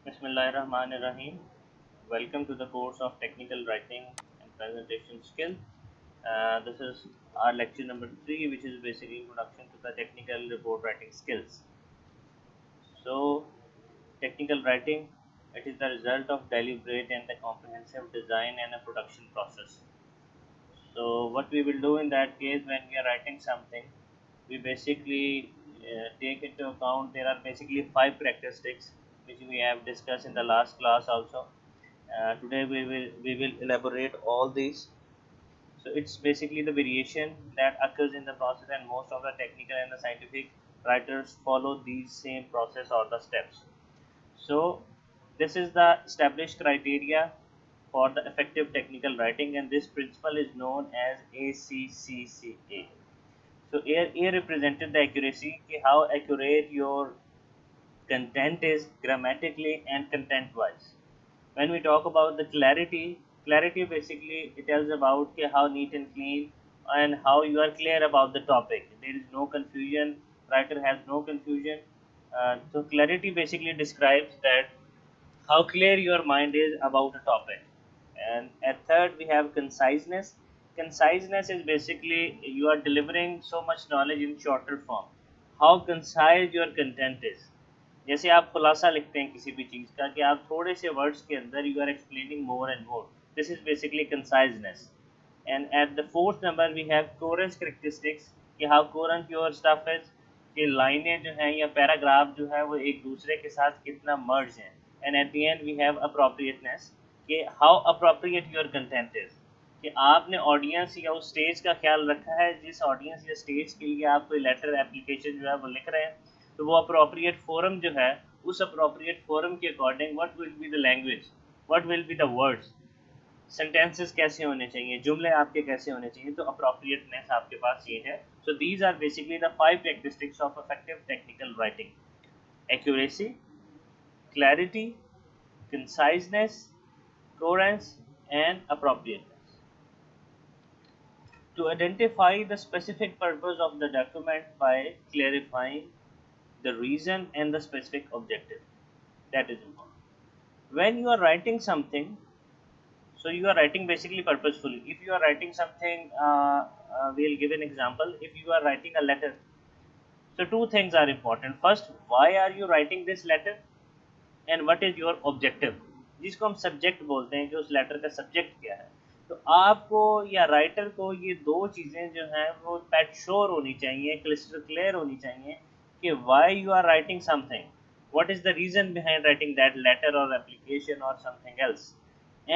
Bismillahirrahmanirrahim. Welcome to the course of Technical Writing and Presentation Skill. This is our lecture number 3, which is basically introduction to the technical report writing skills. So, technical writing, it is the result of deliberate and the comprehensive design and a production process. So, what we will do in that case when we are writing something, we basically take into account there are basically 5 characteristics which we have discussed in the last class also. Today we will elaborate all these. So it's basically the variation that occurs in the process, and most of the technical and the scientific writers follow these same process or the steps. So this is the established criteria for the effective technical writing, and this principle is known as ACCCA. So A represented the accuracy, how accurate your content is grammatically and content wise. When we talk about the clarity basically it tells about how neat and clean and how you are clear about the topic. There is no confusion, writer has no confusion. So clarity basically describes that how clear your mind is about a topic. And at third we have conciseness. Conciseness is basically you are delivering so much knowledge in shorter form. How concise your content is. जैसे आप खुलासा लिखते हैं किसी भी चीज़ का कि आप थोड़े से वर्ड्स के अंदर you are explaining more and more. This is basically conciseness. And at the fourth number we have coherence characteristics कि how coherent your stuff is, कि लाइनें जो हैं या पैराग्राफ जो है वो एक दूसरे के साथ कितना मर्ज हैं. And at the end we have appropriateness कि how appropriate your content is, कि आपने ऑडियंस या उस स्टेज का ख्याल रखा है जिस ऑडियंस या स्टेज के लिए आप कोई लेटर एप्लीकेशन जो है वो लिख रहे हैं. तो वो अप्रोप्रिएट फोरम जो है उस अप्रोप्रिएट फोरम के according what will be the language, what will be the words, sentences कैसे होने चाहिए, जुमले आपके कैसे होने चाहिए. तो अप्रोप्रिएटनेस आपके पास ये है. So these are basically the 5 characteristics of effective technical writing: accuracy, clarity, conciseness, coherence, and appropriateness. To identify the specific purpose of the document by clarifying the reason and the specific objective. That is important. When you are writing something, so you are writing basically purposefully. If you are writing something, we'll give an example. If you are writing a letter, so two things are important. First, why are you writing this letter, and what is your objective, जिसको हम subject बोलते हैं कि उस letter का subject क्या है. तो आपको या राइटर को ये दो चीज़ें जो हैं वो पैट श्योर होनी चाहिए, क्लिस्टर क्लियर होनी चाहिए कि why you are writing something, what is the reason behind writing that letter or application or something else,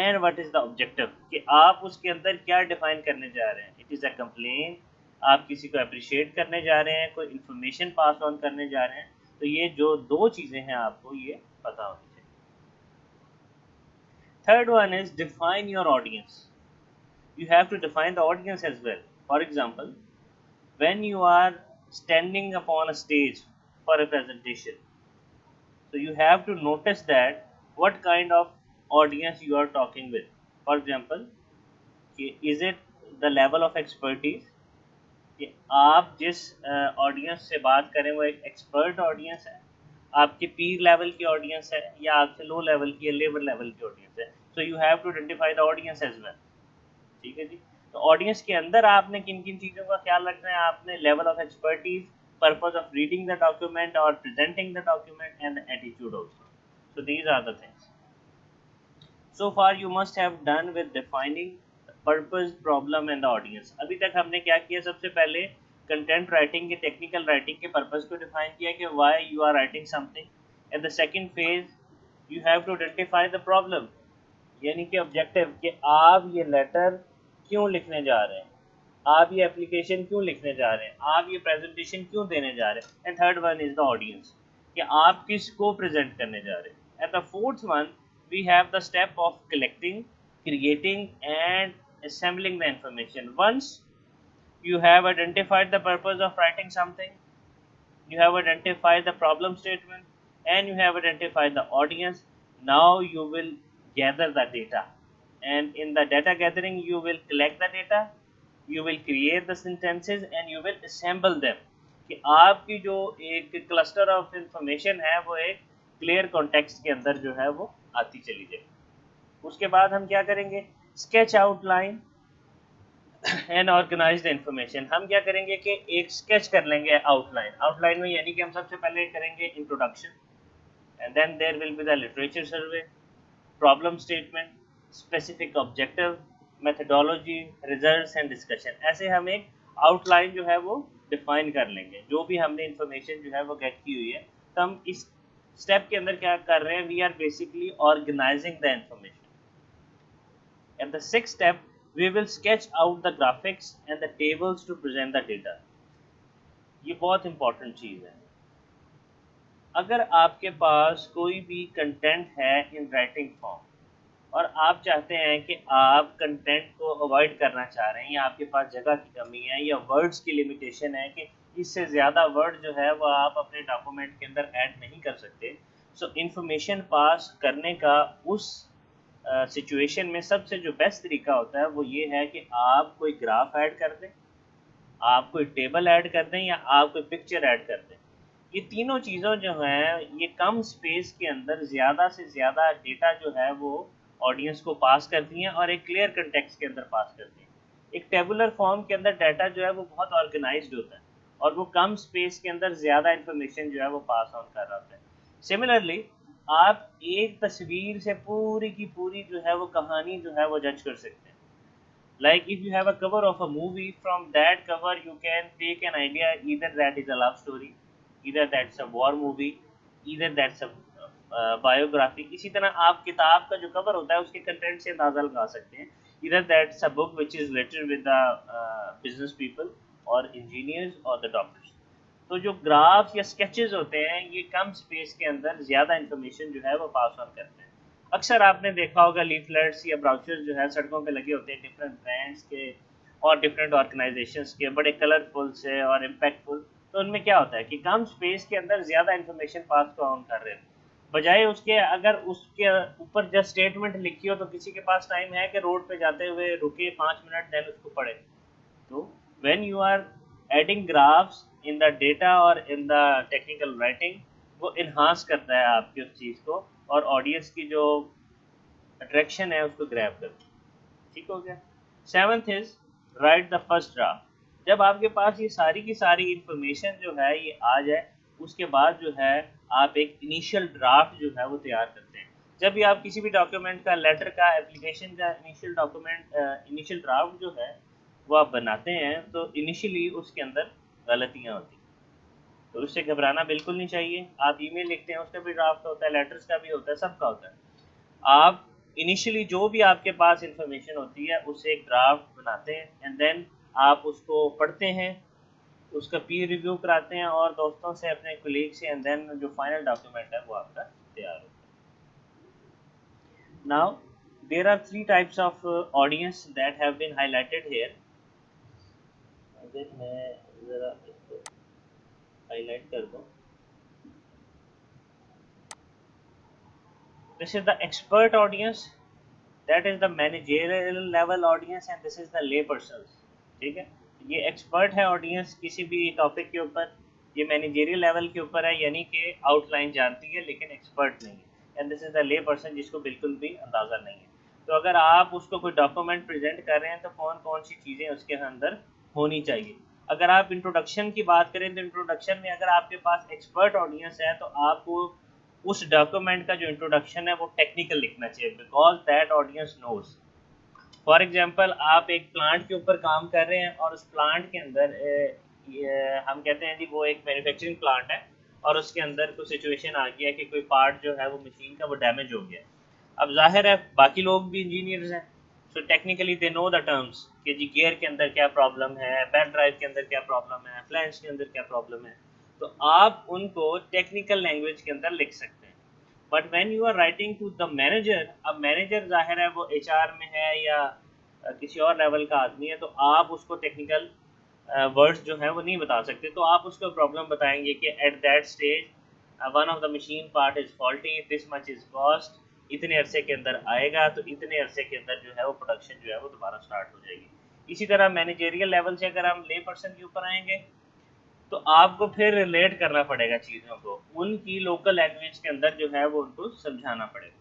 and what is the objective, कि आप उसके अंदर क्या डिफाइन करने जा रहे हैं. इट इज़ अ कंप्लेन, आप किसी को अप्रिशिएट करने जा रहे हैं, कोई इन्फॉर्मेशन पास ऑन करने जा रहे हैं. तो ये जो दो चीज़ें हैं आपको ये पता होनी चाहिए. Third one is define your audience. You have to define the audience as well. For example, when you are standing upon a stage for a presentation, so you have to notice that what kind of audience you are talking with. For example, is it the level of expertise, कि आप जिस audience से बात करें वो एक expert audience है, आपके पीर लेवल की ऑडियंस है, या आपसे लो लेवल की या लेबर लेवल की ऑडियंस है. So you have to identify the audience as well. ठीक है जी. तो ऑडियंस के अंदर आपने किन किन चीज़ों का ख्याल रखना है. आपने level of expertise, purpose of reading the document और presenting the document, and attitude also. So these are the things. So far you must have done with defining purpose, problem and the audience. अभी तक हमने क्या किया, सबसे पहले content writing के technical writing के पर्पस को डिफाइन किया कि why you are writing something. At the second phase you have to identify the problem, यानी कि ऑब्जेक्टिव, कि आप ये लेटर क्यों लिखने जा रहे हैं, आप ये एप्लीकेशन क्यों लिखने जा रहे हैं, आप ये प्रेजेंटेशन क्यों देने जा रहे हैं. And third one is the audience, कि आप किसको प्रेजेंट करने जा रहे हैं. And the fourth one we have the step of collecting, creating and assembling the information. Once you have identified the purpose of writing something, you have identified the problem statement, and you have identified the audience, now you will gather the data. And in the data gathering you will collect the data, you will create the sentences and you will assemble them. कि आपकी जो एक cluster of information है वो एक clear context के अंदर जो है वो आती चली जाएगी। उसके बाद हम क्या करेंगे, sketch outline and organise the information. हम क्या करेंगे कि एक स्केच कर लेंगे आउटलाइन में, यानी कि हम सबसे पहले करेंगे introduction, and then there will be the literature survey, problem statement, specific objective, methodology, results and discussion. ऐसे हम एक आउटलाइन जो है वो डिफाइन कर लेंगे। जो भी हमने इंफॉर्मेशन जो है वो गेट की हुई है, तो हम इस स्टेप के अंदर क्या कर रहे हैं, we are basically organising the information. At the sixth step we will sketch out the graphics and the tables to present the data। ये बहुत इंपॉर्टेंट चीज़ है। अगर आपके पास कोई भी कंटेंट है इन राइटिंग फॉर्म और आप चाहते हैं कि आप कंटेंट को अवॉइड करना चाह रहे हैं, या आपके पास जगह की कमी है या वर्ड्स की लिमिटेशन है कि इससे ज़्यादा वर्ड जो है वो आप अपने डॉक्यूमेंट के अंदर ऐड नहीं कर सकते, सो इंफॉर्मेशन पास करने का उस सिचुएशन में सबसे जो बेस्ट तरीका होता है वो ये है कि आप कोई ग्राफ ऐड कर दें, आप कोई टेबल ऐड कर दें, या आप कोई पिक्चर ऐड कर दें। ये तीनों चीज़ों जो हैं ये कम स्पेस के अंदर ज़्यादा से ज़्यादा डेटा जो है वो ऑडियंस को पास करती हैं और एक क्लियर कंटेक्स्ट के अंदर पास करती हैं। एक टेबुलर फॉर्म के अंदर डाटा जो है वो बहुत ऑर्गेनाइज्ड होता है और वो कम स्पेस के अंदर ज़्यादा इन्फॉर्मेशन जो है वो पास ऑन कर रहा होता है। सिमिलरली आप एक तस्वीर से पूरी की पूरी जो है वो कहानी जो है वो जज कर सकते हैं। Like if you have a cover of a movie, from that cover you can take an idea either that is a love story, either that's a war movie, either that's a biography। इसी तरह आप किताब का जो cover होता है उसके content से अंदाजा लगा सकते हैं, either that's a book which is related with the business people or engineers or the doctors। तो जो ग्राफ्स या स्केचेस होते हैं ये कम स्पेस के अंदर ज़्यादा इन्फॉर्मेशन जो है वो पास ऑन करते हैं। अक्सर आपने देखा होगा लीफलेट्स या ब्राउचर्स जो है सड़कों पे लगे होते हैं डिफरेंट ब्रांड्स के और डिफरेंट ऑर्गेनाइजेशंस के, बड़े कलरफुल से और इम्पैक्टफुल। तो उनमें क्या होता है कि कम स्पेस के अंदर ज़्यादा इन्फॉर्मेशन पास ऑन कर रहे हैं, बजाय उसके अगर उसके ऊपर जस्ट स्टेटमेंट लिखी हो तो किसी के पास टाइम है कि रोड पे जाते हुए रुके 5 मिनट देन उसको पढ़े। तो when you are adding graphs in the data और इन द टेक्निकल राइटिंग, वो इन्हांस करता है आपकी उस चीज़ को और ऑडियंस की जो अट्रैक्शन है उसको ग्रैब करती है। ठीक हो गया। Seventh is right the first draft. जब आपके पास ये सारी की सारी इंफॉर्मेशन जो है ये आ जाए, उसके बाद जो है आप एक इनिशियल ड्राफ्ट जो है वो तैयार करते हैं। जब भी आप किसी भी डॉक्यूमेंट का, लेटर का, एप्लीकेशन का इनिशियल ड्राफ्ट जो है वो आप बनाते हैं, तो इनिशियली उसके अंदर गलतियाँ होती हैं, तो उससे घबराना बिल्कुल नहीं चाहिए। आप ईमेल लिखते हैं उसका भी ड्राफ्ट होता है, लेटर्स का भी होता है, सबका होता है। आप इनिशियली जो भी आपके पास इंफॉर्मेशन होती है उससे एक ड्राफ्ट बनाते हैं एंड देन आप उसको पढ़ते हैं, उसका पीर रिव्यू कराते हैं और दोस्तों से, अपने कोलीग से, एंड देन जो फाइनल डॉक्यूमेंट है वो आपका तैयार होता है। Now there are 3 types of audience that have been highlighted here. अगर मैं ज़रा इसको हाईलाइट कर दूं, this is the expert audience, that is the managerial level audience and this is the lay persons। ठीक है, ये एक्सपर्ट है ऑडियंस किसी भी टॉपिक के ऊपर, ये मैनेजेरियल लेवल के ऊपर है, यानी कि आउटलाइन जानती है लेकिन एक्सपर्ट नहीं है। एंड दिस इज द ले पर्सन जिसको बिल्कुल भी अंदाज़ा नहीं है। तो अगर आप उसको कोई डॉक्यूमेंट प्रेजेंट कर रहे हैं तो कौन कौन सी चीज़ें उसके अंदर होनी चाहिए। अगर आप इंट्रोडक्शन की बात करें तो इंट्रोडक्शन में अगर आपके पास एक्सपर्ट ऑडियंस है तो आपको उस डॉक्यूमेंट का जो इंट्रोडक्शन है वो टेक्निकल लिखना चाहिए, because that audience knows. For example आप एक प्लांट के ऊपर काम कर रहे हैं और उस प्लांट के अंदर हम कहते हैं जी वो एक मैन्युफैक्चरिंग प्लांट है और उसके अंदर कोई सिचुएशन आ गया कि कोई पार्ट जो है वो मशीन का वो डैमेज हो गया। अब जाहिर है बाकी लोग भी इंजीनियर्स हैं, so technically they know the terms कि जी गियर के अंदर क्या प्रॉब्लम है, बेल्ट ड्राइव के अंदर क्या प्रॉब्लम है, फ्लैंज के अंदर क्या प्रॉब्लम है, तो आप उनको टेक्निकल लैंग्वेज के अंदर लिख सकते हैं। But when you are writing to the manager, अब मैनेजर जाहिर है वो एचआर में है या किसी और लेवल का आदमी है, तो आप उसको टेक्निकल वर्ड्स जो है वो नहीं बता सकते, तो आप उसको प्रॉब्लम बताएंगे कि at that stage one of the machine part is faulty, this much is cost, इतने अरसे के अंदर आएगा, तो इतने अरसे के अंदर जो है वो प्रोडक्शन जो है वो दोबारा स्टार्ट हो जाएगी। इसी तरह मैनेजेरियल लेवल से अगर हम ले पर्सन के ऊपर आएंगे तो आपको फिर रिलेट करना पड़ेगा चीज़ों को, उनकी लोकल लैंग्वेज के अंदर जो है वो उनको समझाना पड़ेगा।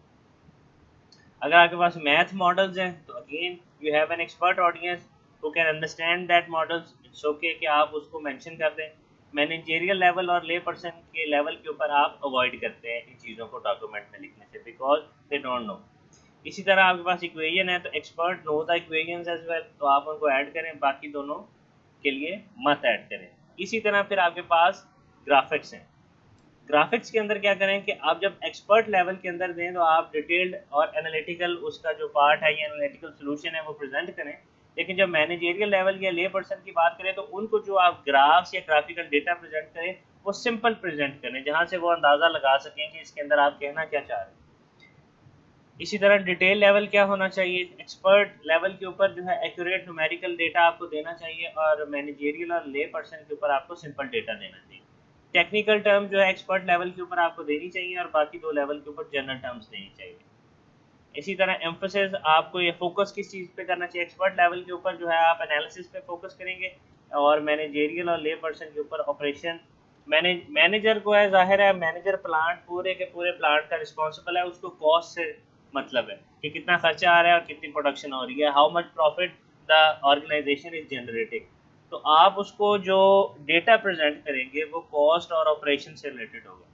अगर आपके पास मैथ मॉडल्स हैं तो again you have an expert audience who can understand that models, it's okay कि आप उसको मेंशन कर दें। मैनेजेरियल लेवल और ले पर्सन के लेवल के ऊपर आप अवॉइड करते हैं इन चीज़ों को डॉक्यूमेंट में लिखने से, बिकॉज दे डोंट नो। इसी तरह आपके पास इक्वेशन है तो expert know the equations as well, तो आप उनको ऐड करें, बाकी दोनों के लिए मत ऐड करें। इसी तरह फिर आपके पास ग्राफिक्स हैं। ग्राफिक्स के अंदर क्या करें कि आप जब एक्सपर्ट लेवल के अंदर दें तो आप डिटेल्ड और एनालिटिकल उसका जो पार्ट है या एनालिटिकल सोल्यूशन है वो प्रेजेंट करें। लेकिन जब मैनेजेरियल लेवल या ले पर्सन की बात करें तो उनको जो आप ग्राफ्स या ग्राफिकल डेटा प्रेजेंट करें वो सिंपल प्रेजेंट करें, जहां से वो अंदाज़ा लगा सकें कि इसके अंदर आप कहना क्या चाह रहे हैं। इसी तरह डिटेल लेवल क्या होना चाहिए, एक्सपर्ट लेवल के ऊपर जो है एक्यूरेट न्यूमेरिकल डेटा आपको देना चाहिए, और मैनेजेरियल और ले पर्सन के ऊपर आपको सिंपल डेटा देना चाहिए। टेक्निकल टर्म जो है एक्सपर्ट लेवल के ऊपर आपको देनी चाहिए और बाकी दो लेवल के ऊपर जनरल टर्म्स देनी चाहिए। इसी तरह एम्फोसिस आपको ये फोकस किस चीज़ पे करना चाहिए, एक्सपर्ट लेवल के ऊपर जो है आप एनालिसिस पे फोकस करेंगे, और मैनेजेरियल और ले पर्सन के ऊपर ऑपरेशन। मैनेजर को है, जाहिर है मैनेजर प्लांट पूरे के पूरे प्लांट का रिस्पॉन्सिबल है, उसको कॉस्ट से मतलब है कि कितना खर्चा आ रहा है और कितनी प्रोडक्शन हो रही है, how much profit the organisation is generating. तो आप उसको जो डेटा प्रेजेंट करेंगे वो कॉस्ट और ऑपरेशन से रिलेटेड होगा।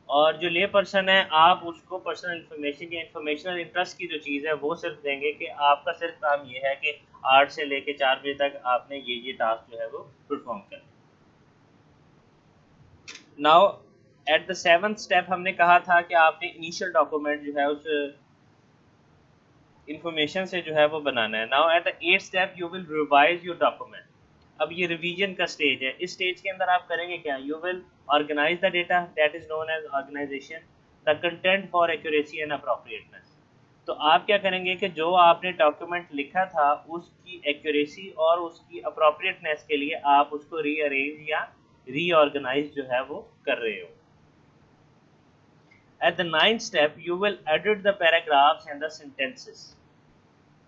और जो ले पर्सन है आप उसको पर्सनल इन्फॉर्मेशन या इन्फॉर्मेशनल इंटरेस्ट की जो चीज़ है वो सिर्फ देंगे कि आपका सिर्फ काम ये है कि 8 से लेके 4 बजे तक आपने ये टास्क जो है वो परफॉर्म करना। Now at the 7th step हमने कहा था कि आपने इनिशियल डॉक्यूमेंट जो है उस इंफॉर्मेशन से जो है वो बनाना है। Now at the 8th step you will revise your document. अब ये रिवीजन का स्टेज है। इस स्टेज के अंदर आप करेंगे क्या, you will organise the data, that is known as organisation, the content for accuracy and appropriateness. तो आप क्या करेंगे कि जो आपने डॉक्यूमेंट लिखा था उसकी एक्यूरेसी और उसकी अप्रोप्रिएटनेस के लिए आप उसको रीअरेंज या रीऑर्गेनाइज जो है वो कर रहे हो। At the 9th step, you will edit the paragraphs and the sentences.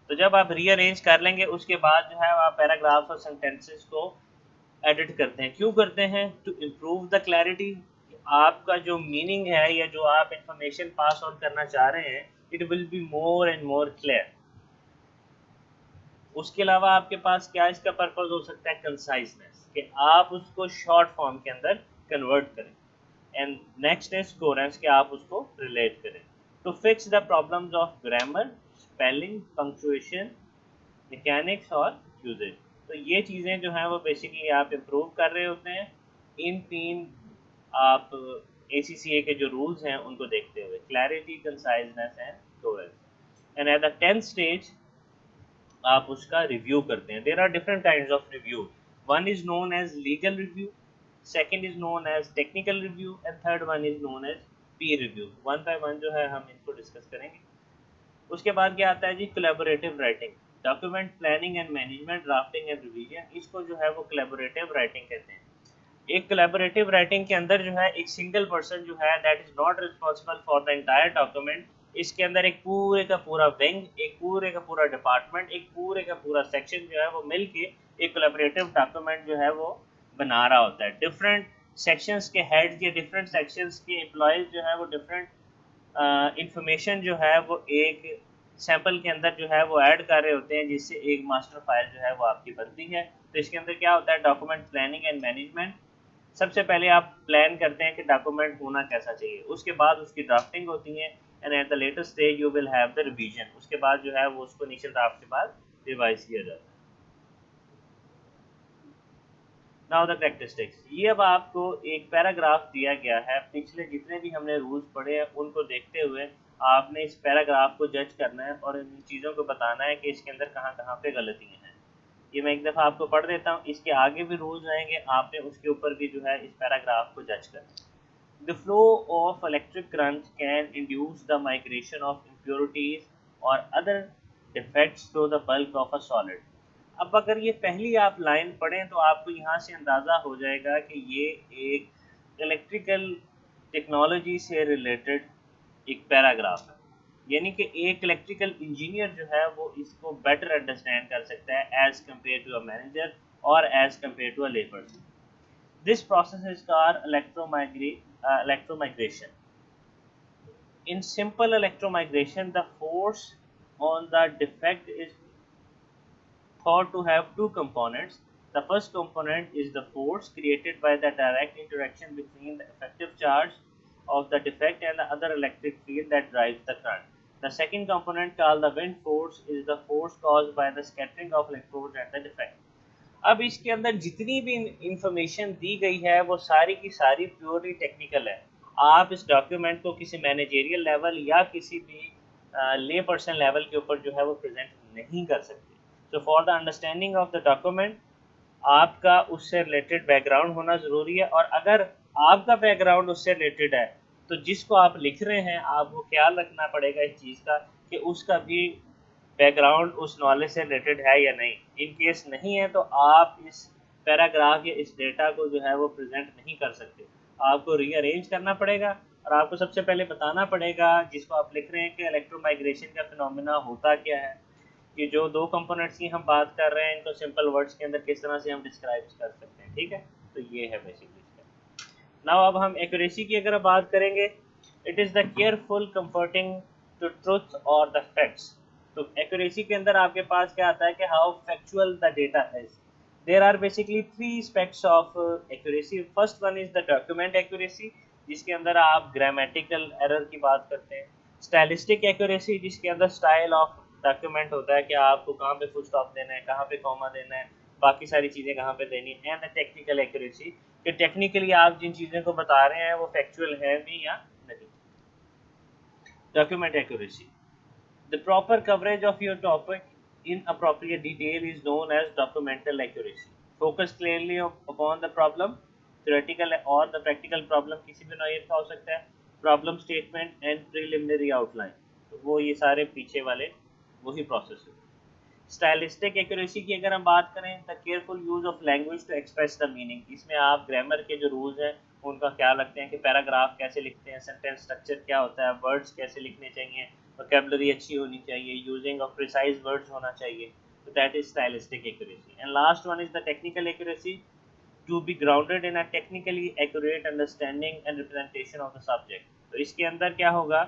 तो जब आप रीअरेंज कर लेंगे उसके बाद जो है आप पैराग्राफ्स और सेंटेंसेस को एडिट करते हैं। क्यों करते हैं, टू इम्प्रूव द क्लैरिटी। आपका जो मीनिंग है या जो आप इंफॉर्मेशन पास ऑन करना चाह रहे हैं it will be more and more clear. उसके अलावा आपके पास क्या इसका पर्पज हो सकता है, कंसाइजनेस, कि आप उसको शॉर्ट फॉर्म के अंदर कन्वर्ट करें। एंड नेक्स्ट इज कोरेंस, कि आप उसको रिलेट करें। To fix the problems of grammar, spelling, punctuation, mechanics और यूजेज। तो ये चीज़ें जो हैं वो बेसिकली आप इम्प्रूव कर रहे होते हैं इन 3 आप ACCA के जो रूल्स हैं उनको देखते हुए, clarity, conciseness and coherence. And at the 10th stage आप उसका रिव्यू करते हैं। There are different kinds of review. One is known as legal review, second is known as technical review and third one is known as peer review. One by one जो है हम इनको discuss करेंगे। उसके बाद क्या आता है जी, collaborative writing, document planning and management, drafting and revision. इसको जो है वो कोलैबोरेटिव राइटिंग कहते हैं। एक कोलैबोरेटिव राइटिंग के अंदर जो है एक सिंगल पर्सन जो है that is not responsible for the entire document. इसके अंदर एक पूरे का पूरा विंग, एक पूरे का पूरा डिपार्टमेंट, एक पूरे का पूरा सेक्शन जो है वो मिलके एक कोलैबोरेटिव डॉक्यूमेंट जो है वो बना रहा होता है। डिफरेंट सेक्शंस के हेड्स या डिफरेंट सेक्शंस के एम्प्लॉयज जो है वो डिफरेंट इंफॉर्मेशन जो है वो एक सैंपल के अंदर जो है वो ऐड कर रहे होते हैं, जिससे एक मास्टर फाइल जो है वो आपकी बनती है। तो इसके अंदर क्या होता है, डॉक्यूमेंट प्लानिंग एंड मैनेजमेंट। सबसे पहले आप प्लान करते हैं कि डॉक्यूमेंट होना कैसा चाहिए, उसके बाद उसकी ड्राफ्टिंग होती है, and at the latest stage you will have the revision. उसके बाद जो है वो उसको इनिशियल ड्राफ्ट के बाद रिवाइज किया जाता है। नाउ द कैरेक्टरिस्टिक्स, ये अब आपको एक पैराग्राफ दिया गया है। पिछले जितने भी हमने रूल्स पढ़े हैं उनको देखते हुए आपने इस पैराग्राफ को जज करना है और इन चीज़ों को बताना है कि इसके अंदर कहाँ कहाँ पे गलतियाँ हैं। ये मैं एक दफ़ा आपको पढ़ देता हूँ, इसके आगे भी रूल्स आएंगे, आपने उसके ऊपर भी जो है इस पैराग्राफ को जज करना है। The flow of electric current can induce the migration of impurities or other defects through the bulk of a solid. अब अगर ये पहली आप लाइन पढ़ें तो आपको यहाँ से अंदाज़ा हो जाएगा कि ये एक इलेक्ट्रिकल टेक्नोलॉजी से रिलेटेड एक पैराग्राफ है। यानी कि एक इलेक्ट्रिकल इंजीनियर जो है वो इसको बेटर अंडरस्टैंड कर सकता है as compare to a manager, or as compared to a layperson. This process is called electromigration. In simple electromigration, the force on the defect is thought to have two components. The first component is the force created by the direct interaction between the effective charge of the defect and the other electric field that drives the current. The second component, called the wind force, is the force caused by the scattering of electrodes at the defect. अब इसके अंदर जितनी भी information दी गई है वो सारी की सारी प्योरली टेक्निकल है. आप इस डॉक्यूमेंट को किसी मैनेजेरियल लेवल या किसी भी ले पर्सन लेवल के ऊपर जो है वो प्रेजेंट नहीं कर सकते. So for the understanding of the document आपका उससे रिलेटेड बैकग्राउंड होना ज़रूरी है. और अगर आपका बैकग्राउंड उससे रिलेटेड है तो जिसको आप लिख रहे हैं आपको ख्याल रखना पड़ेगा इस चीज़ का कि उसका भी बैकग्राउंड उस नॉलेज से रिलेटेड है या नहीं. इन केस नहीं है तो आप इस पैराग्राफ या इस डेटा को जो है वो प्रेजेंट नहीं कर सकते. आपको रीअरेंज करना पड़ेगा और आपको सबसे पहले बताना पड़ेगा जिसको आप लिख रहे हैं कि इलेक्ट्रोमाइग्रेशन का फिनोमेना होता क्या है. कि जो दो कंपोनेंट्स की हम बात कर रहे हैं इनको सिंपल वर्ड्स के अंदर किस तरह से हम डिस्क्राइब कर सकते हैं. ठीक है, तो ये है बेसिकली इसका. नाउ अब हम एक्यूरेसी की अगर बात करेंगे, it is the careful comforting to truth और द फैक्ट्स. तो एक्यूरेसी के अंदर आपके पास क्या आता है कि how factual the data is. There are basically three aspects of accuracy. First one is the document accuracy जिसके अंदर आप ग्रामेटिकल एरर की बात करते हैं. स्टाइलिस्टिक एक्यूरेसी जिसके अंदर स्टाइल ऑफ डॉक्यूमेंट होता है कि आपको कहाँ पे फुल स्टॉप देना है, कहाँ पे कॉमा देना है, बाकी सारी चीज़ें कहाँ पे देनी है. एंड द टेक्निकल एक्यूरेसी कि टेक्निकली आप जिन चीज़ों को बता रहे हैं वो फैक्चुअल है भी या नहीं. Document accuracy, the proper coverage of your topic in appropriate detail is known as documental accuracy. Focus clearly upon the problem, theoretical or the practical problem किसी भी नॉइर का हो सकता है, problem statement and preliminary outline. तो वो ये सारे पीछे वाले वही प्रोसेस है. स्टाइलिस्टिक एक्यूरेसी की अगर हम बात करें, the careful use of language to express the meaning. इसमें आप ग्रामर के जो रूल्स हैं उनका ख्याल रखते हैं कि पैराग्राफ कैसे लिखते हैं, सेंटेंस स्ट्रक्चर क्या होता है, वर्ड्स कैसे लिखने चाहिए, वोकैबुलरी अच्छी होनी चाहिए, यूजिंग ऑफ प्रिसाइज वर्ड्स होना चाहिए. तो that is stylistic accuracy. And last one is the technical accuracy, to be grounded in a technically accurate understanding and representation of the subject. तो इसके अंदर क्या होगा,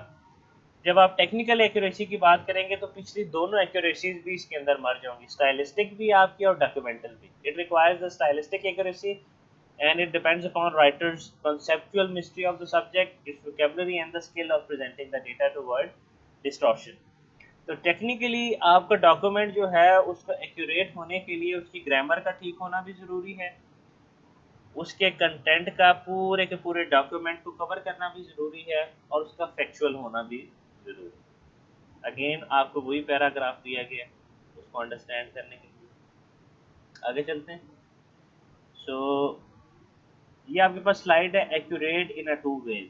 जब आप टेक्निकल एक्यूरेसी की बात करेंगे तो पिछली दोनों एक्यूरेसीज भी इसके अंदर मर्ज होंगी, स्टाइलिस्टिक भी आपकी और डॉक्यूमेंटल भी. It requires the stylistic accuracy and it depends upon writer's conceptual mystery of the subject, its vocabulary and the skill of presenting the data to word distortion. तो टेक्निकली आपका डॉक्यूमेंट जो है उसको accurate होने के लिए उसकी ग्रामर का ठीक होना भी ज़रूरी है, उसके कंटेंट का पूरे के पूरे डॉक्यूमेंट को कवर करना भी ज़रूरी है और उसका फैक्चुअल होना भी ज़रूरी है. अगेन आपको वही पैराग्राफ दिया गया है उसको अंडरस्टैंड करने के लिए. आगे चलते हैं. सो ये आपके पास स्लाइड है, accurate in a two ways.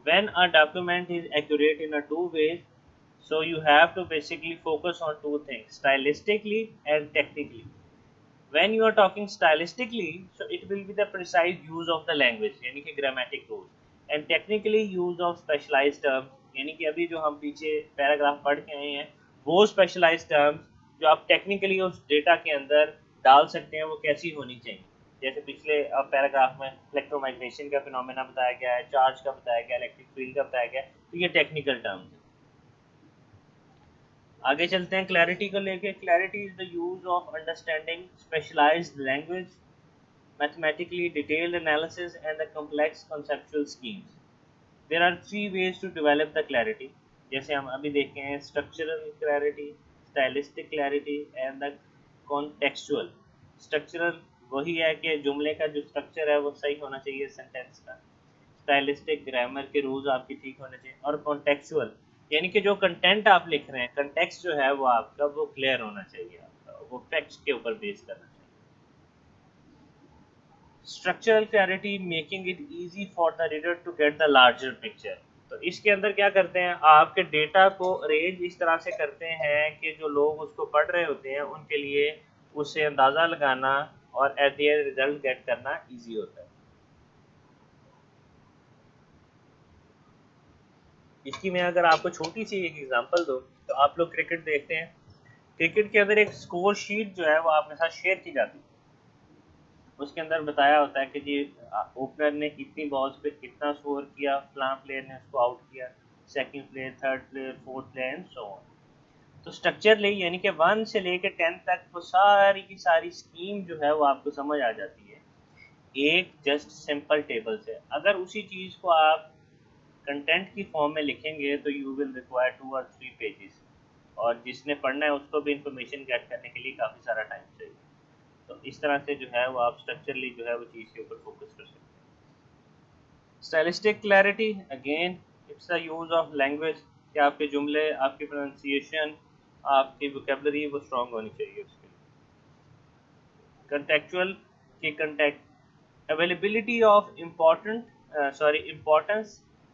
When a document is accurate in a two ways, so you have to basically focus on two things, stylistically and technically. When you are talking stylistically, so it will be the precise use of the language यानी कि grammatic rules, and technically use of specialized terms यानी कि अभी जो हम पीछे paragraph पढ़ के आए हैं वो specialized terms जो आप technically उस डेटा के अंदर डाल सकते हैं वो कैसी होनी चाहिए. जैसे पिछले पैराग्राफ में इलेक्ट्रोमाइग्रेशन का फिनोमेना बताया गया है, चार्ज का बताया गया, इलेक्ट्रिक फील्ड का बताया गया, तो ये टेक्निकल टर्म्स है. आगे चलते हैं क्लैरिटी को लेके. Clarity is the use of understanding specialised language, mathematically detailed analysis and the complex conceptual schemes. There are three ways to develop the clarity. जैसे हम अभी देखे हैं, structural clarity, stylistic clarity and the contextual. Structural वही है कि जुमले का जो स्ट्रक्चर है वो सही होना चाहिए सेंटेंस का. स्टाइलिस्टिक ग्रामर के रूल्स आपके ठीक होने चाहिए. और कॉन्टेक्सचुअल यानी कि जो कंटेंट आप लिख रहे हैं, कंटेक्स्ट जो है वो आपका वो क्लियर होना चाहिए, आपका वो फैक्ट्स के ऊपर बेस करना चाहिए. Structural clarity, making it easy for the reader to get the larger picture. तो इसके अंदर क्या करते हैं, आपके डेटा को अरेंज इस तरह से करते हैं कि जो लोग उसको पढ़ रहे होते हैं उनके लिए उससे अंदाज़ा लगाना और at the end result get करना ईजी होता है. इसकी मैं अगर आपको छोटी सी एक एग्जांपल दूं तो आप लोग क्रिकेट देखते हैं, क्रिकेट के अंदर एक स्कोर शीट जो है वो आपके साथ शेयर की जाती है. उसके अंदर बताया होता है कि जी ओपनर ने इतनी बॉल्स पे इतना स्कोर किया, फलां प्लेयर ने उसको आउट किया, second player, third player, fourth player and so on. तो स्ट्रक्चर ले यानी कि 1 से लेकर 10 तक वो सारी की सारी स्कीम जो है वो आपको समझ आ जाती है एक जस्ट सिंपल टेबल से। अगर उसी चीज़ को आप कंटेंट की फॉर्म में लिखेंगे तो यू विल रिक्वायर 2 और 3 पेजेस, और जिसने पढ़ना है उसको भी इंफॉर्मेशन गेट करने के लिए काफ़ी सारा टाइम चाहिए। तो इस तरह से जो है वो आप स्ट्रक्चरली जो है वो चीज़ के ऊपर फोकस कर सकते हैं। Stylistic clarity, again it's the use of language, कि आपके जुमले, आपकी प्रोनाउंसिएशन, आपकी वोकेबलरी वो स्ट्रॉन्ग होनी चाहिए उसके लिए। कंटेक्चुअल की context availability of importance,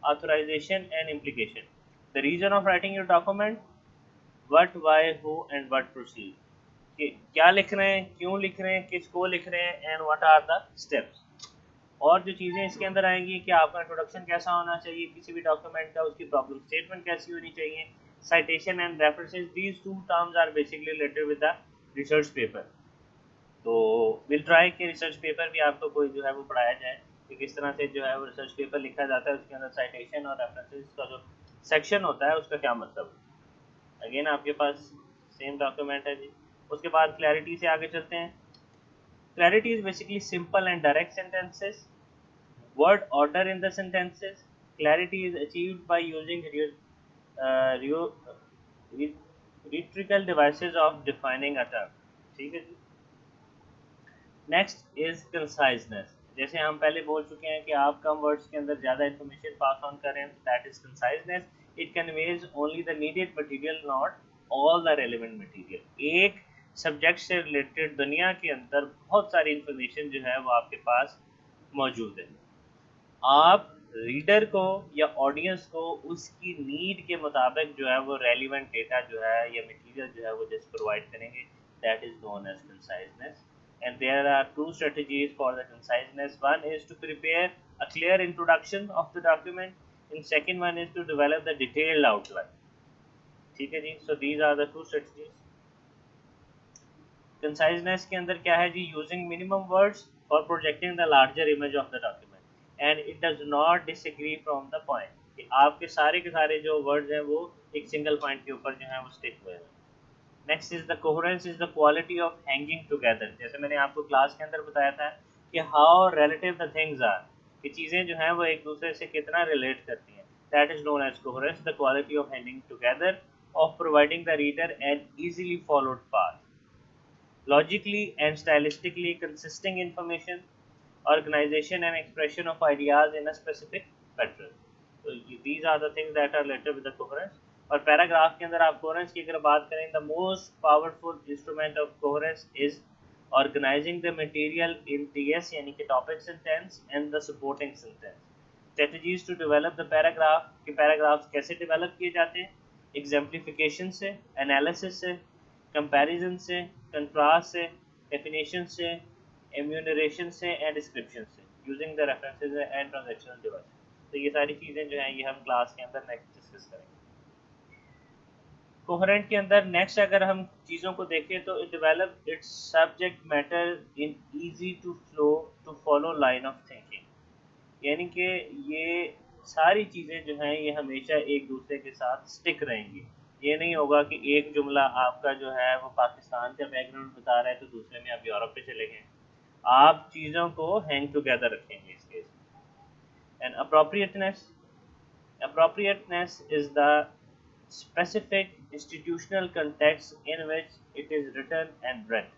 authorization and implication, the reason of writing your document, what, why, who and what proceed, कि क्या लिख रहे हैं, क्यों लिख रहे हैं, किसको लिख रहे हैं, and what are the steps. और जो चीज़ें इसके अंदर आएंगी कि आपका इंट्रोडक्शन कैसा होना चाहिए किसी भी डॉक्यूमेंट का, उसकी प्रॉब्लम स्टेटमेंट कैसी होनी चाहिए, citation and references, these two terms are basically related with the research paper. तो विल ट्राई कि रिसर्च पेपर भी आपको कोई जो है वो पढ़ाया जाए कि किस तरह से जो है वो रिसर्च पेपर लिखा जाता है, उसके अंदर साइटेशन और रेफरेंसेस का जो सेक्शन होता है उसका क्या मतलब है। अगेन आपके पास सेम डॉक्यूमेंट है जी। उसके बाद क्लैरिटी से आगे चलते हैं। Clarity is basically simple and direct sentences, word order in the sentences. Clarity is achieved by using rhetorical devices of defining a term। ठीक है जी। नेक्स्ट इज कंसाइजनेस, जैसे हम पहले बोल चुके हैं कि आप कम वर्ड्स के अंदर ज़्यादा इन्फॉर्मेशन पास ऑन करें, that is conciseness. It conveys only the needed material, not all the relevant material. एक सब्जेक्ट से रिलेटेड दुनिया के अंदर बहुत सारी इन्फॉर्मेशन जो है वो आपके पास मौजूद है। आप रीडर को या ऑडियंस को उसकी नीड के मुताबिक जो है वो रेलिवेंट डेटा जो है या मटेरियल जो है वो जस्ट प्रोवाइड करेंगे, that is known as conciseness. And there are two strategies for the conciseness. One is to prepare a clear introduction of the document, and second one is to develop the detailed outline। ठीक है जी। So these are the two strategies। Conciseness के अंदर क्या है जी, using minimum words for projecting the larger image of the document, and it does not disagree from the point, कि आपके सारे के सारे जो वर्ड्स हैं वो एक सिंगल पॉइंट के ऊपर जो है वो स्टिक हुए हैं। Next is the coherence, is the quality of hanging together. जैसे मैंने आपको क्लास के अंदर बताया था कि how relative the things are, कि चीज़ें जो हैं वो एक दूसरे से कितना रिलेट करती हैं, that is known as coherence. The quality of hanging together of providing the reader an easily followed path, logically and stylistically consisting information, organization and expression of ideas in a specific pattern। So these are the things that are related with the coherence। और paragraph के अंदर आप coherence की अगर बात करें, the most powerful instrument of coherence is organising the material in TS, यानी कि topic sentence and the supporting sentence. Strategies to develop the paragraph, कि पैराग्राफ्स कैसे डेवलप किए जाते हैं, एग्जाम्प्लिफिकेशन से, एनालिसिस से, कंपैरिजन से, कंट्रास्ट से, डेफिनेशन से, एम्यूनरेशन से एंड डिस्क्रिप्शन से, using the references and transactional device. तो ये सारी चीज़ें जो हैं ये हम क्लास के अंदर नेक्स्ट डिस्कस करेंगे। कोहेरेंट के अंदर नेक्स्ट अगर हम चीज़ों को देखें तो it develop its subject matter in easy to flow to follow line of thinking, यानी कि ये सारी चीज़ें जो हैं ये हमेशा एक दूसरे के साथ स्टिक रहेंगी। ये नहीं होगा कि एक जुमला आपका जो है वो पाकिस्तान का बैकग्राउंड बता रहा है तो दूसरे में आप यूरोप पे चले गए। आप चीज़ों को हैंग टुगेदर रखेंगे इस केस में। And appropriateness is the specific institutional context in which it is written and read।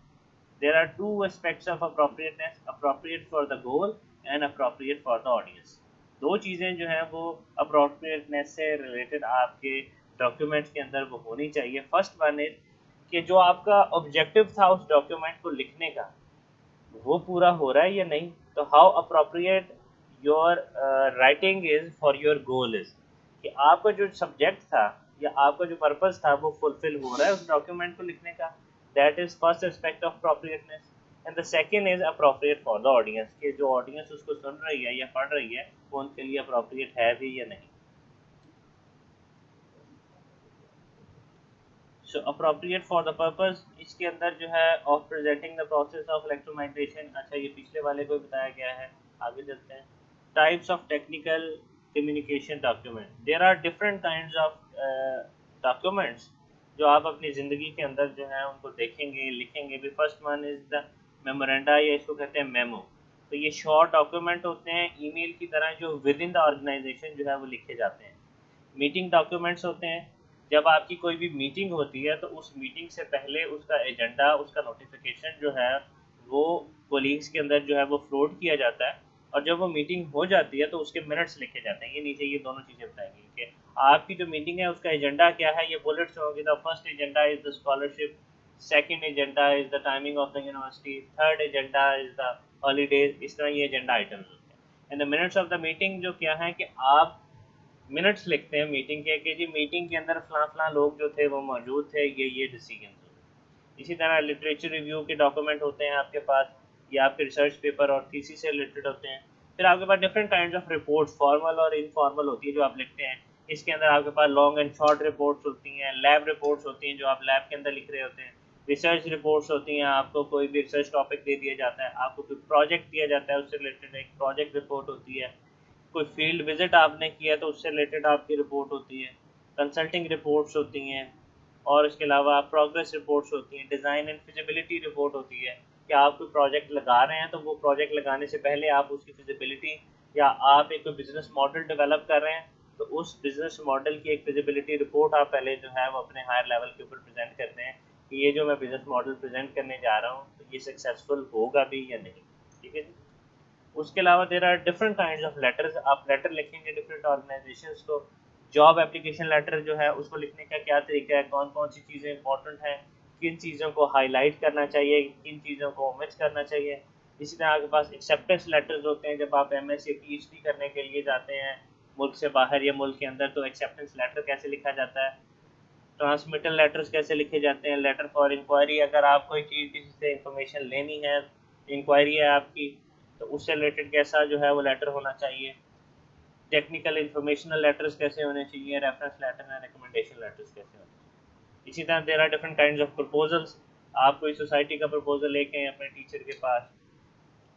There are two aspects of appropriateness, appropriate for the goal and appropriate for the audience। दो चीज़ें जो हैं वो appropriateness से related आपके documents के अंदर वो होनी चाहिए। फर्स्ट वन इज कि जो आपका ऑब्जेक्टिव था उस डॉक्यूमेंट को लिखने का वो पूरा हो रहा है या नहीं। तो how appropriate your writing is for your goal is, कि आपका जो सब्जेक्ट था या आपका जो पर्पस था वो फुलफिल हो रहा है उस डॉक्यूमेंट को लिखने का, that is first aspect of appropriateness. And the second is appropriate for the audience, कि जो ऑडियंस उसको सुन रही है या पढ़ रही है वो उनके लिए अप्रोप्रिएट है भी या नहीं। So appropriate for the purpose, इसके अंदर जो है of presenting the process of electromigration. अच्छा, ये पिछले वाले को बताया गया है, आगे चलते हैं। Types of technical communication document, there are different kinds of documents जो आप अपनी ज़िंदगी के अंदर जो है उनको देखेंगे, लिखेंगे भी। First one is the memoranda, या इसको कहते हैं मेमो। तो ये शॉर्ट डॉक्यूमेंट होते हैं ईमेल की तरह, जो विद इन द ऑर्गेनाइजेशन जो है वो लिखे जाते हैं। मीटिंग डॉक्यूमेंट्स होते हैं, जब आपकी कोई भी मीटिंग होती है तो उस मीटिंग से पहले उसका एजेंडा, उसका नोटिफिकेशन जो है वो कोलीग्स के अंदर जो है वो फ्लोट किया जाता है, और जब वो मीटिंग हो जाती है तो उसके मिनट्स लिखे जाते हैं। ये नीचे ये दोनों चीज़ें बताएंगी कि आपकी जो मीटिंग है उसका एजेंडा क्या है, ये बुलेट्स होंगे। The first agenda is the scholarship, second agenda is the timing of the university, third agenda is the holidays. इस तरह ये एजेंडा आइटम्स होते हैं। And the minutes of the meeting जो क्या है कि आप मिनट्स लिखते हैं मीटिंग के, कि जी मीटिंग के अंदर फलां फलां लोग जो थे वो मौजूद थे, ये डिसीजन हुए। इसी तरह लिटरेचर रिव्यू के डॉक्यूमेंट होते हैं आपके पास, ये आपके रिसर्च पेपर और थीसिस से रिलेटेड होते हैं। फिर आपके पास different kind of reports, formal और इनफॉर्मल होती है जो आप लिखते हैं। इसके अंदर आपके पास लॉन्ग एंड शॉर्ट रिपोर्ट्स होती हैं, लैब रिपोर्ट्स होती हैं जो आप लैब के अंदर लिख रहे होते हैं, रिसर्च रिपोर्ट्स होती हैं, आपको कोई भी रिसर्च टॉपिक दे दिया जाता है, आपको कोई प्रोजेक्ट दिया जाता है, उससे रिलेटेड एक प्रोजेक्ट रिपोर्ट होती है। कोई फील्ड विजिट आपने किया तो उससे रिलेटेड आपकी रिपोर्ट होती है। कंसल्टिंग रिपोर्ट्स होती हैं, और इसके अलावा प्रोग्रेस रिपोर्ट्स होती हैं। डिज़ाइन एंड फिजिबिलिटी रिपोर्ट होती है कि आप कोई प्रोजेक्ट लगा रहे हैं तो वो प्रोजेक्ट लगाने से पहले आप उसकी फिजिबिलिटी, या आप एक बिजनेस मॉडल डेवलप कर रहे हैं तो उस बिजनेस मॉडल की एक फिजिबिलिटी रिपोर्ट आप पहले जो है वो अपने हायर लेवल के ऊपर प्रेजेंट करते हैं कि ये जो मैं बिजनेस मॉडल प्रेजेंट करने जा रहा हूँ तो ये सक्सेसफुल होगा भी या नहीं। ठीक है जी। उसके अलावा there are different kind of letters, आप लेटर लिखेंगे डिफरेंट ऑर्गेनाइजेशंस को। जॉब एप्लीकेशन लेटर जो है उसको लिखने का क्या तरीका है, कौन कौन सी चीज़ें इंपॉर्टेंट हैं, किन चीज़ों को हाईलाइट करना चाहिए, किन चीज़ों को ओमिट करना चाहिए। इसी तरह आपके पास एक्सेप्टेंस लेटर्स होते हैं, जब आप एमएस या पीएचडी करने के लिए जाते हैं मुल्क से बाहर या मुल्क के अंदर, तो एक्सेप्टेंस लेटर कैसे लिखा जाता है। ट्रांसमिटल लेटर्स कैसे लिखे जाते हैं। लेटर फॉर इंक्वायरी, अगर आप कोई चीज़ किसी से इंफॉर्मेशन लेनी है, इंक्वायरी है आपकी, तो उससे रिलेटेड कैसा जो है वो लेटर होना चाहिए। टेक्निकल इंफॉर्मेशनल लेटर्स कैसे होने चाहिए, reference letter and recommendation letters कैसे होने चाहिए। इसी तरह there are different kinds of proposals. आप कोई सोसाइटी का प्रपोजल लेके आए अपने टीचर के पास,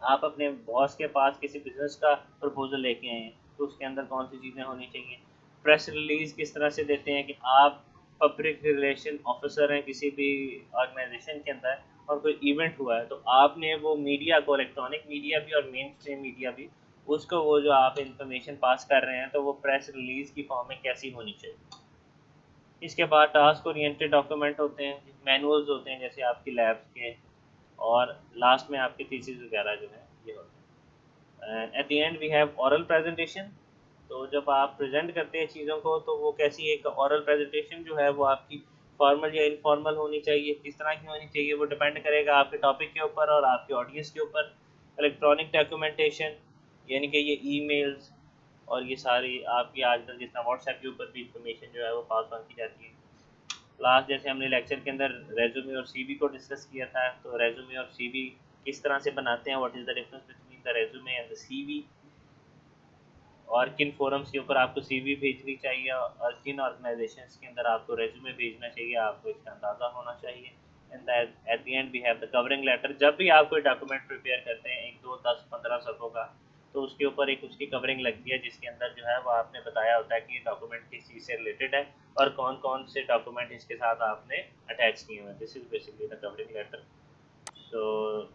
आप अपने बॉस के पास किसी बिजनेस का प्रपोजल लेके आए हैं, तो उसके अंदर कौन सी चीज़ें होनी चाहिए। प्रेस रिलीज किस तरह से देते हैं कि आप पब्लिक रिलेशन ऑफिसर हैं किसी भी ऑर्गेनाइजेशन के अंदर, और कोई इवेंट हुआ है तो आपने वो मीडिया को, इलेक्ट्रॉनिक मीडिया भी और मेन स्ट्रीम मीडिया भी, उसको वो जो आप इंफॉर्मेशन पास कर रहे हैं तो वो प्रेस रिलीज की फॉर्म में कैसी होनी चाहिए। इसके बाद टास्क ओरिएंटेड डॉक्यूमेंट होते हैं, मैनुअल्स होते हैं जैसे आपकी लैब्स के, और लास्ट में आपके थीसिस वगैरह जो है ये होते हैं। At the end we have oral presentation. तो जब आप प्रेजेंट करते हैं चीज़ों को तो वो कैसी, एक ओरल प्रेजेंटेशन जो है वो आपकी फॉर्मल या इनफॉर्मल होनी चाहिए, किस तरह की होनी चाहिए वो डिपेंड करेगा आपके टॉपिक के ऊपर और आपके ऑडियंस के ऊपर। इलेक्ट्रॉनिक डॉक्यूमेंटेशन, यानी कि ये ईमेल्स और ये सारी आपकी आजकल जिस तरह व्हाट्सएप के ऊपर भी इंफॉर्मेशन जो है वो पास ऑन की जाती है। लास्ट जैसे हमने लेक्चर के अंदर रेज्यूमे और सीवी को डिस्कस किया था, तो रेज्यूमे और सीवी किस तरह से बनाते हैं, what is the difference between the resume and the CV, और किन फोरम्स के ऊपर आपको सीवी भेजनी चाहिए और किन ऑर्गेनाइजेशंस के अंदर आपको रेज्यूमे भेजना चाहिए, आपको इसका अंदाज़ा होना चाहिए। And at the end we have the covering letter. जब भी आप कोई डॉक्यूमेंट प्रिपेयर करते हैं, 1 2 10 15 सफ़ों का, तो उसके ऊपर एक उसकी कवरिंग लगती है जिसके अंदर जो है वो आपने बताया होता है कि ये डॉक्यूमेंट किस चीज़ से रिलेटेड है और कौन कौन से डॉक्यूमेंट इसके साथ आपने अटैच किए हुए हैं। This is basically the covering letter. So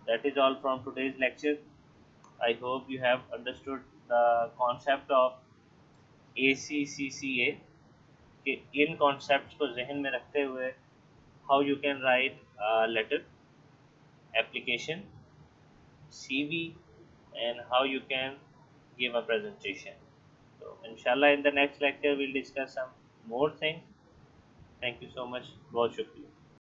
that is all from today's lecture. I hope you have understood the concept of ACCCA, कि इन कॉन्सेप्ट्स को जहन में रखते हुए how you can write a letter, application, CV, and how you can give a presentation. So inshallah in the next lecture we'll discuss some more things. Thank you so much. बहुत शुक्रिया।